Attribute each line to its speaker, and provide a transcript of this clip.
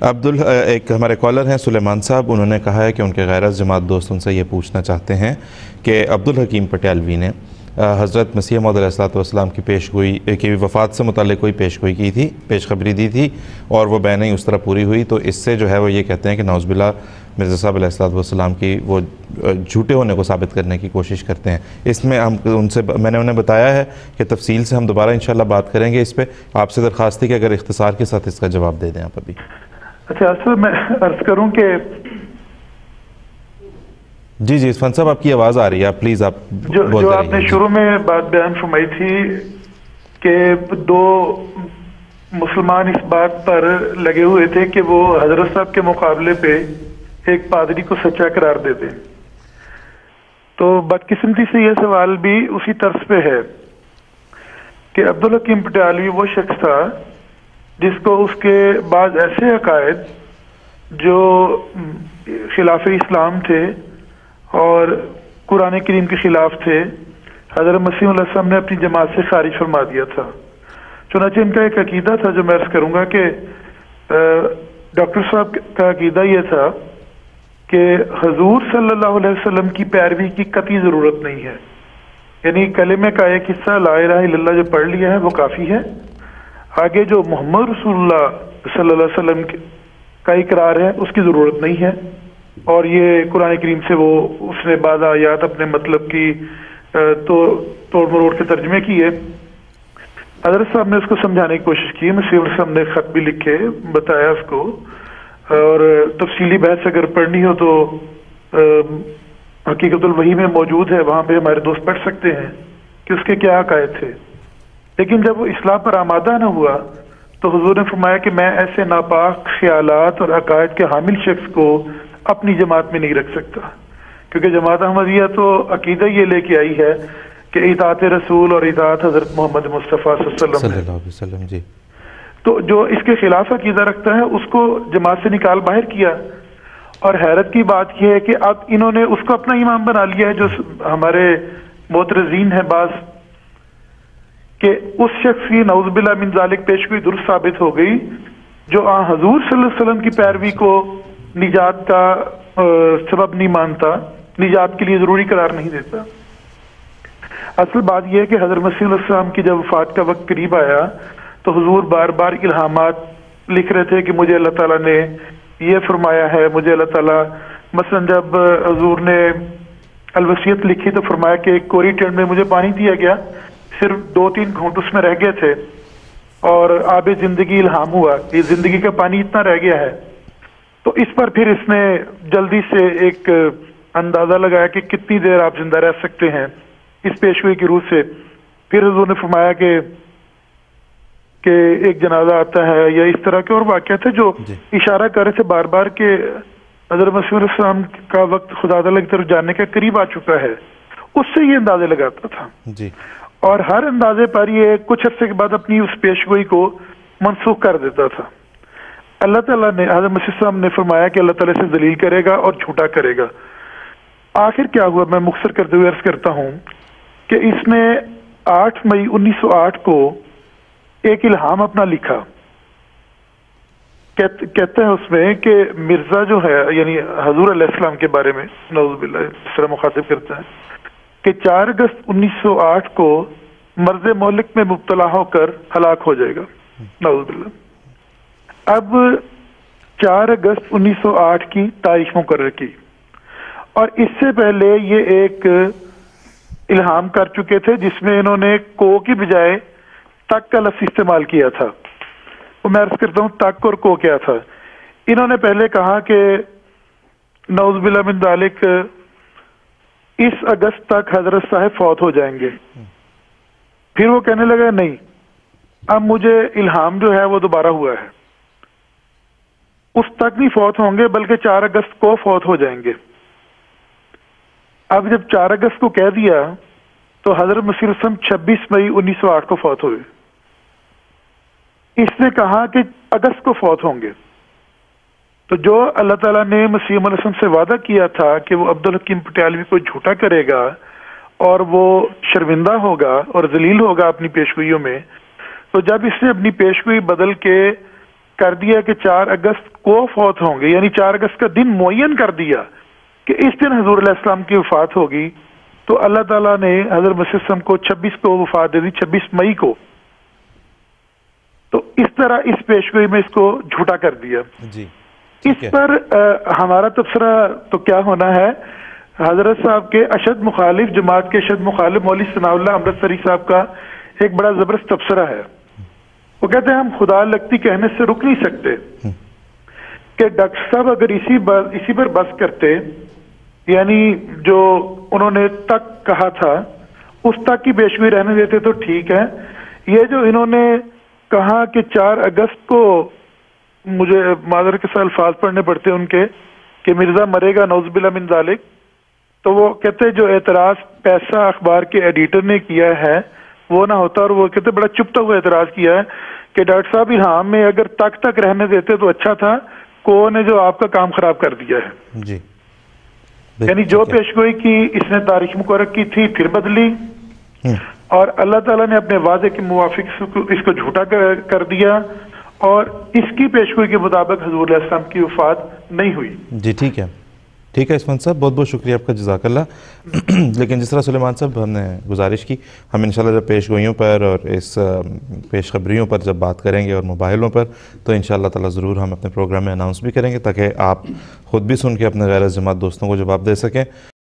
Speaker 1: ایک ہمارے کالر ہیں سلیمان صاحب، انہوں نے کہا ہے کہ ان کے غیرت جماعت دوست ان سے یہ پوچھنا چاہتے ہیں کہ عبدالحکیم پٹیالوی نے حضرت مسیح موعود علیہ الصلوۃ والسلام کی پیشگوئی کی وفات سے متعلق کوئی پیشگوئی کی تھی، پیشخبری دی تھی اور وہ بین اس طرح پوری ہوئی، تو اس سے جو ہے وہ یہ کہتے ہیں کہ نعوذ باللہ مرزا صاحب علیہ الصلوۃ والسلام کی وہ جھوٹے ہونے کو ثابت کرنے کی کوشش کرتے ہیں۔ اس میں میں نے انہیں بتایا ہے کہ تفصیل سے ہم دوبارہ انشاءاللہ بات کریں گے اس پہ۔ آپ سے درخواست تھی کہ اگر اختصار کے ساتھ اس کا جواب دے دیں آپ ابھی۔
Speaker 2: اچھا اصل میں عرض کروں کہ
Speaker 1: جی عثمان صاحب آپ کی آواز آ رہی ہے، آپ پلیز آپ
Speaker 2: جو آپ نے شروع میں بات بیان فرمائی تھی کہ دو مسلمان اس بات پر لگے ہوئے تھے کہ وہ حضرت صاحب کے مقابلے پہ ایک پادری کو سچا قرار دیتے، تو بدقسمتی سے یہ سوال بھی اسی طرز پہ ہے کہ عبدالحکیم پٹیالوی وہ شخص تھا جس کو اس کے بعض ایسے عقائد جو خلاف اسلام تھے اور قرآن کریم کے خلاف تھے، حضرت مسیح علیہ السلام نے اپنی جماعت سے خارج فرما دیا تھا۔ چنانچہ ان کا ایک عقیدہ تھا جو میں عرض کروں گا کہ ڈاکٹر صاحب کا عقیدہ یہ تھا کہ حضور صلی اللہ علیہ وسلم کی پیروی کی قطعی ضرورت نہیں ہے، یعنی کلمے کا ایک حصہ لا الہ الا اللہ جو پڑھ لیا ہے وہ کافی ہے، آگے جو محمد رسول اللہ صلی اللہ علیہ وسلم کا اقرار ہے اس کی ضرورت نہیں ہے۔ اور یہ قرآن کریم سے وہ اس نے بعض آیات اپنے مطلب کی توڑ مروڑ کے ترجمے کیے۔ حضرت صاحب نے اس کو سمجھانے کی کوشش کی، مسیح علیہ السلام نے خط بھی لکھے بتایا اس کو، اور تفصیلی بحث اگر پڑھنی ہو تو حقیقت الوحی میں موجود ہے، وہاں پہ ہمارے دوست پڑھ سکتے ہیں کہ اس کے کیا عقائد تھے۔ لیکن جب وہ اصلاح پر آمادہ نہ ہوا تو حضور نے فرمایا کہ میں ایسے ناپاک خیالات اور عقائد کے حامل شخص کو اپنی جماعت میں نہیں رکھ سکتا، کیونکہ جماعت احمدیہ تو عقیدہ یہ لے کے آئی ہے کہ اطاعت رسول اور اطاعت حضرت محمد مصطفیٰ صلی اللہ علیہ وسلم
Speaker 1: جی،
Speaker 2: تو جو اس کے خلاف عقیدہ رکھتا ہے اس کو جماعت سے نکال باہر کیا۔ اور حیرت کی بات یہ ہے کہ اب انہوں نے اس کو اپنا امام بنا لیا ہے، جو ہمارے معترضین ہیں بعض، کہ اس شخص کی نعوذ باللہ من ذالک پیشگوئی درست ثابت ہو گئی جو حضور صلی اللہ علیہ وسلم کی پیروی کو نجات کا سبب نہیں مانتا، نجات کے لیے ضروری قرار نہیں دیتا۔ اصل بات یہ ہے کہ حضرت مسیح علیہ السلام کی جب وفات کا وقت قریب آیا تو حضور بار بار الہامات لکھ رہے تھے کہ مجھے اللہ تعالیٰ نے یہ فرمایا ہے، مجھے اللہ تعالیٰ، مثلا جب حضور نے الوصیت لکھی تو فرمایا کہ ایک کوری ٹینٹ میں مجھے پانی دیا گیا، صرف 2-3 گھونٹ اس میں رہ گئے تھے اور آب زندگی الہام ہوا، یہ زندگی کا پانی اتنا رہ گیا ہے۔ تو اس پر پھر اس نے جلدی سے ایک اندازہ لگایا کہ کتنی دیر آپ زندہ رہ سکتے ہیں اس پیشگوئی کی روح سے۔ پھر حضور نے فرمایا کہ ایک جنازہ آتا ہے یا اس طرح کے اور واقعات ہے جو اشارہ کر رہے تھے بار بار کہ حضرت مسیح علیہ السلام کا وقت خدا تعالیٰ کی طرف جانے کے قریب آ چکا ہے، اس سے یہ اندازے لگاتا تھا
Speaker 1: جی،
Speaker 2: اور ہر اندازے پر یہ کچھ عرصے کے بعد اپنی اس پیشگوئی کو منسوخ کر دیتا تھا۔ اللہ تعالیٰ نے حضرت مسیح السلام نے فرمایا کہ اللہ تعالیٰ سے ذلیل کرے گا اور جھوٹا کرے گا۔ آخر کیا ہوا میں مختصر کرتے ہوئے عرض کرتا ہوں کہ اس نے 8 مئی 1908 کو ایک الہام اپنا لکھا، کہتے ہیں اس میں کہ مرزا جو ہے یعنی حضور علیہ السلام کے بارے میں نعوذ باللہ اس طرح مخاطب کرتا ہے کہ 4 اگست 1908 کو مرض مہلک میں مبتلا ہو کر ہلاک ہو جائے گا، نعوذ باللہ۔ اب 4 اگست 1908 کی تاریخ مقرر کی، اور اس سے پہلے یہ ایک الہام کر چکے تھے جس میں انہوں نے کو کی بجائے تک کا لفظ استعمال کیا تھا۔ وہ میں عرض کرتا ہوں تک اور کو کیا تھا۔ انہوں نے پہلے کہا کہ نعوذ باللہ من ذالک اس اگست تک حضرت صاحب فوت ہو جائیں گے، پھر وہ کہنے لگا نہیں، اب مجھے الہام جو ہے وہ دوبارہ ہوا ہے، اس تک نہیں فوت ہوں گے بلکہ 4 اگست کو فوت ہو جائیں گے۔ اب جب 4 اگست کو کہہ دیا تو حضرت مسیح علیہ السلام 26 مئی 1908 کو فوت ہوئے۔ اس نے کہا کہ اگست کو فوت ہوں گے، تو جو اللہ تعالیٰ نے مسیح علیہ السلام سے وعدہ کیا تھا کہ وہ عبدالحکیم پٹیالوی کو جھوٹا کرے گا اور وہ شرمندہ ہوگا اور ذلیل ہوگا اپنی پیشگوئیوں میں، تو جب اس نے اپنی پیشگوئی بدل کے کر دیا کہ 4 اگست کو فوت ہوں گے، یعنی 4 اگست کا دن معین کر دیا کہ اس دن حضور علیہ السلام کی وفات ہوگی، تو اللہ تعالیٰ نے حضرت مسیح السلام کو 26 کو وفات دے دی، 26 مئی کو. تو اس طرح اس پیشگوئی میں اس کو جھوٹا کر دیا.
Speaker 1: جی
Speaker 2: اس پر ہمارا تبصرہ تو کیا ہونا ہے، حضرت صاحب کے اشد مخالف، جماعت کے اشد مخالف مولوی ثناء اللہ امرتسری صاحب کا ایک بڑا زبردست تبصرہ ہے. وہ کہتے ہیں ہم خدا لگتی کہنے سے رک نہیں سکتے کہ ڈاکٹر صاحب اگر اسی پر بس کرتے، یعنی جو انہوں نے تک کہا تھا اس تک کی پیشگوئی رہنے دیتے تو ٹھیک ہے. یہ جو انہوں نے کہا کہ 4 اگست کو، مجھے معذرت کے ساتھ الفاظ پڑھنے پڑتے ہیں ان کے، کہ مرزا مرے گا نعوذ باللہ من ذالک، تو وہ کہتے جو اعتراض پیسہ اخبار کے ایڈیٹر نے کیا ہے وہ نہ ہوتا، اور وہ کہتے بڑا چپتا ہوا اعتراض کیا ہے کہ ڈاکٹر صاحب ہاں میں اگر تک رہنے دیتے تو اچھا تھا، کو نے جو آپ کا کام خراب کر دیا ہے.
Speaker 1: جی
Speaker 2: یعنی جو پیشگوئی کی اس نے تاریخ مقرر کی تھی پھر بدلی، اور اللہ تعالیٰ نے اپنے وعدے کے موافق اس کو جھوٹا کر دیا، اور اس کی پیشگوئی کے مطابق حضور علیہ السلام کی وفات نہیں ہوئی.
Speaker 1: جی ٹھیک ہے عثمان صاحب، بہت بہت شکریہ آپ کا، جزاک اللہ. لیکن جس طرح سلیمان صاحب ہم نے گزارش کی، ہم انشاءاللہ جب پیش گوئیوں پر اور اس پیش خبریوں پر جب بات کریں گے اور موبائلوں پر، تو انشاءاللہ تعالی ضرور ہم اپنے پروگرام میں اناؤنس بھی کریں گے تاکہ آپ خود بھی سن کے اپنے غیر جماعت دوستوں کو جواب دے سکیں.